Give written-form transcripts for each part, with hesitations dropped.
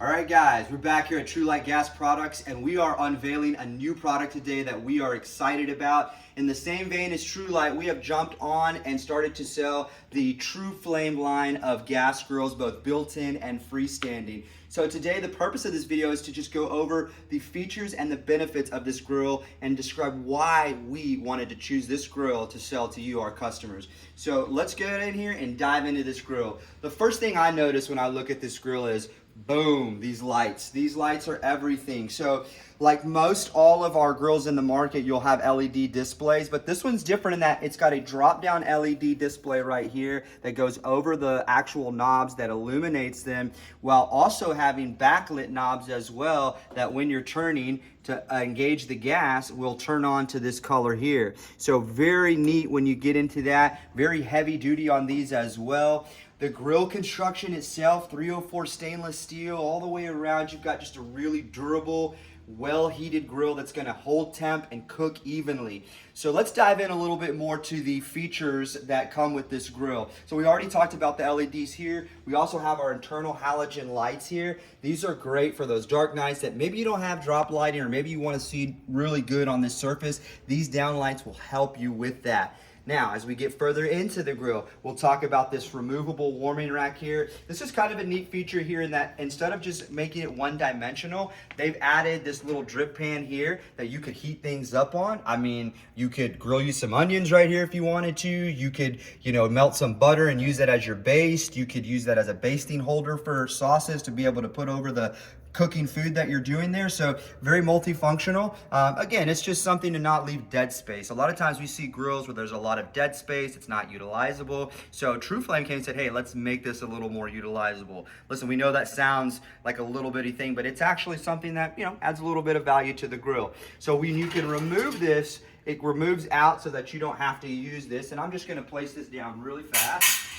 All right, guys, we're back here at Tru-Lite Gas Products, and we are unveiling a new product today that we are excited about. In the same vein as Tru-Lite, we have jumped on and started to sell the Tru-Flame line of gas grills, both built-in and freestanding. So today, the purpose of this video is to just go over the features and the benefits of this grill and describe why we wanted to choose this grill to sell to you, our customers. So let's go in here and dive into this grill. The first thing I notice when I look at this grill is, boom, these lights. These lights are everything. So like most all of our grills in the market, you'll have LED displays, but this one's different in that it's got a drop down LED display right here that goes over the actual knobs that illuminates them, while also having backlit knobs as well that when you're turning to engage the gas will turn on to this color here. So very neat when you get into that. Very heavy duty on these as well. The grill construction itself, 304 stainless steel all the way around. You've got just a really durable, well-heated grill that's gonna hold temp and cook evenly. So let's dive in a little bit more to the features that come with this grill. So we already talked about the LEDs here. We also have our internal halogen lights here. These are great for those dark nights that maybe you don't have drop lighting or maybe you wanna see really good on this surface. These down lights will help you with that. Now, as we get further into the grill, we'll talk about this removable warming rack here. This is kind of a neat feature here in that instead of just making it one-dimensional, they've added this little drip pan here that you could heat things up on. I mean, you could grill you some onions right here if you wanted to. You could, melt some butter and use that as your baste. You could use that as a basting holder for sauces to be able to put over the cooking food that you're doing there. So very multifunctional. Again, it's just something to not leave dead space. A lot of times we see grills where there's a lot of dead space, it's not utilizable. So Tru-Flame came and said, hey, let's make this a little more utilizable. Listen, we know that sounds like a little bitty thing, but it's actually something that, adds a little bit of value to the grill. So when you can remove this, it removes out so that you don't have to use this. And I'm just gonna place this down really fast.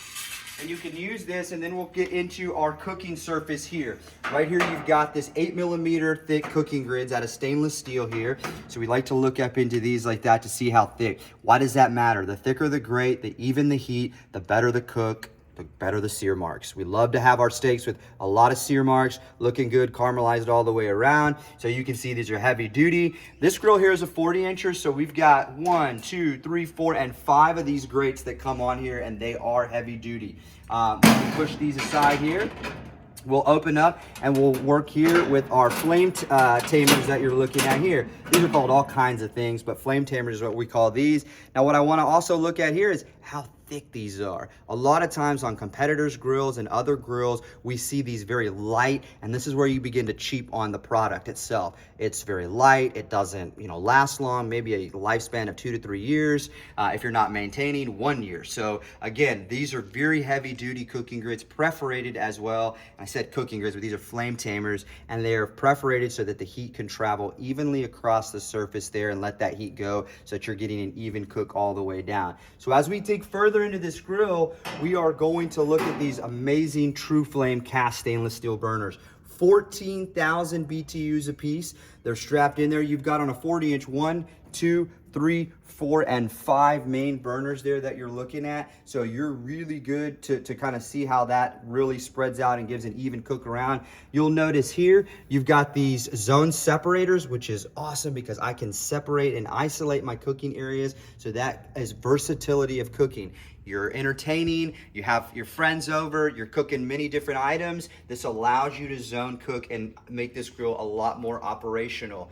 And you can use this, and then we'll get into our cooking surface here. Right here, you've got this 8mm thick cooking grids out of stainless steel here. So we like to look up into these like that to see how thick. Why does that matter? The thicker the grate, the even the heat, the better the cook, the better the sear marks. We love to have our steaks with a lot of sear marks, looking good, caramelized all the way around. So you can see these are heavy duty. This grill here is a 40-incher, so we've got 1, 2, 3, 4, and 5 of these grates that come on here, and they are heavy duty. Push these aside here. We'll open up and we'll work here with our flame tamers that you're looking at here. These are called all kinds of things, but flame tamers is what we call these. Now what I want to also look at here is how thick these are. A lot of times on competitors' grills and other grills, we see these very light, and this is where you begin to cheap on the product itself. It's very light, it doesn't last long, maybe a lifespan of 2 to 3 years. If you're not maintaining, 1 year. So again, these are very heavy duty cooking grids, perforated as well. I said cooking grids, but these are flame tamers, and they are perforated so that the heat can travel evenly across the surface there and let that heat go so that you're getting an even cook all the way down. So as we dig further into this grill, we are going to look at these amazing Tru-Flame cast stainless steel burners. 14,000 BTUs a piece. They're strapped in there. You've got on a 40-inch 1, 2, 3, 4, and 5 main burners there that you're looking at. So you're really good to kind of see how that really spreads out and gives an even cook around. You'll notice here, you've got these zone separators, which is awesome because I can separate and isolate my cooking areas. So that is versatility of cooking. You're entertaining, you have your friends over, you're cooking many different items. This allows you to zone cook and make this grill a lot more operational.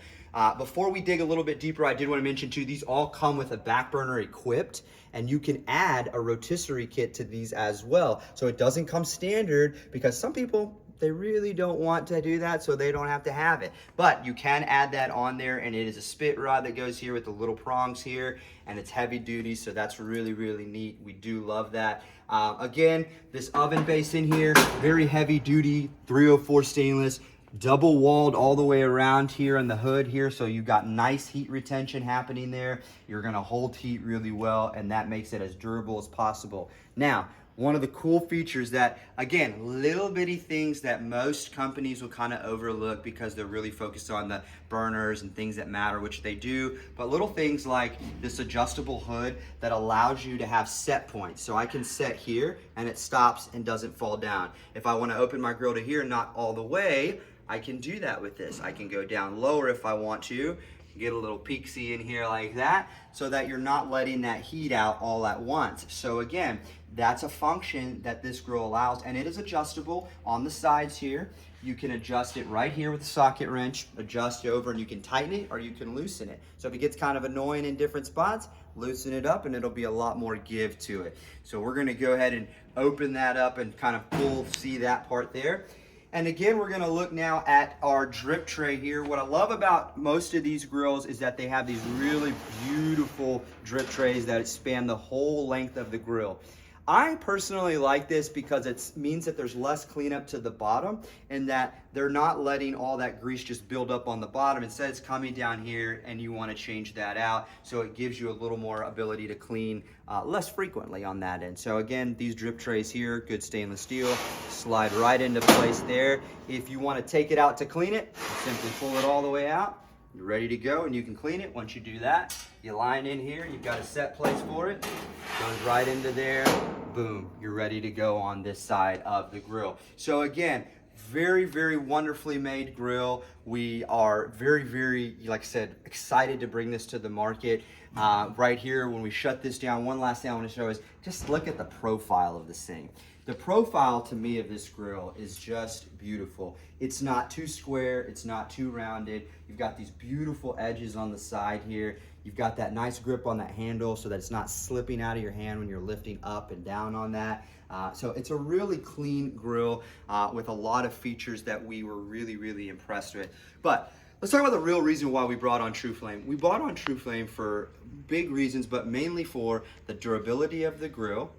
Before we dig a little bit deeper, I did want to mention too, these all come with a back burner equipped, and you can add a rotisserie kit to these as well. So it doesn't come standard because some people, they really don't want to do that, so they don't have to have it. But you can add that on there, and it is a spit rod that goes here with the little prongs here, and it's heavy duty, so that's really, really neat. We do love that. Again, this oven base in here, very heavy duty, 304 stainless, double walled all the way around here on the hood here, so you've got nice heat retention happening there. You're gonna hold heat really well, and that makes it as durable as possible. Now, one of the cool features that, again, little bitty things that most companies will kind of overlook because they're really focused on the burners and things that matter, which they do, but little things like this adjustable hood that allows you to have set points. So I can set here and it stops and doesn't fall down. If I want to open my grill to here, not all the way, I can do that with this. I can go down lower if I want to, get a little peeksy in here like that, so that you're not letting that heat out all at once. So again, that's a function that this grill allows, and it is adjustable on the sides here. You can adjust it right here with the socket wrench, adjust over, and you can tighten it or you can loosen it. So if it gets kind of annoying in different spots, loosen it up and it'll be a lot more give to it. So we're gonna go ahead and open that up and kind of see that part there. And again, we're gonna look now at our drip tray here. What I love about most of these grills is that they have these really beautiful drip trays that span the whole length of the grill. I personally like this because it means that there's less cleanup to the bottom and that they're not letting all that grease just build up on the bottom. Instead, it's coming down here and you want to change that out. So it gives you a little more ability to clean less frequently on that end. So again, these drip trays here, good stainless steel, slide right into place there. If you want to take it out to clean it, simply pull it all the way out. You're ready to go and you can clean it. Once you do that, you line in here, you've got a set place for it, goes right into there, boom, you're ready to go on this side of the grill. So again, very, very wonderfully made grill. We are very, very, like I said, excited to bring this to the market. Right here, when we shut this down, one last thing I want to show is just look at the profile of this thing. The profile to me of this grill is just beautiful. It's not too square, it's not too rounded. You've got these beautiful edges on the side here. You've got that nice grip on that handle so that it's not slipping out of your hand when you're lifting up and down on that. So it's a really clean grill with a lot of features that we were really, really impressed with. But let's talk about the real reason why we brought on TruFlame. We brought on TruFlame for big reasons, but mainly for the durability of the grill.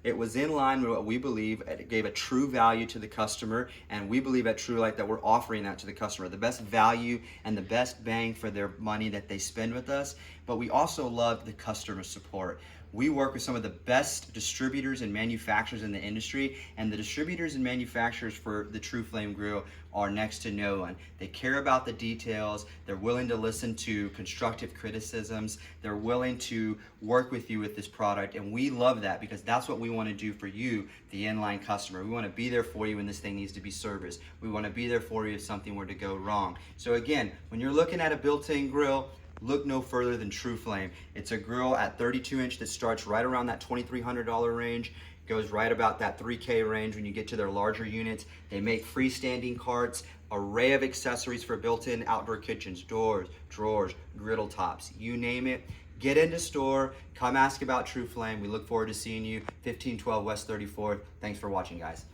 It was in line with what we believe. It gave a true value to the customer, and we believe at Tru-Lite that we're offering that to the customer, the best value and the best bang for their money that they spend with us. But we also love the customer support. We work with some of the best distributors and manufacturers in the industry, and the distributors and manufacturers for the TruFlame grill are next to no one. They care about the details. They're willing to listen to constructive criticisms. They're willing to work with you with this product, and we love that because that's what we want to do for you, the inline customer. We want to be there for you when this thing needs to be serviced. We want to be there for you if something were to go wrong. So again, when you're looking at a built-in grill, look no further than TruFlame. It's a grill at 32-inch that starts right around that $2,300 range, goes right about that $3K range when you get to their larger units. They make freestanding carts, array of accessories for built-in outdoor kitchens, doors, drawers, griddle tops, you name it. Get into store, come ask about TruFlame. We look forward to seeing you 1512 West 34th. Thanks for watching, guys.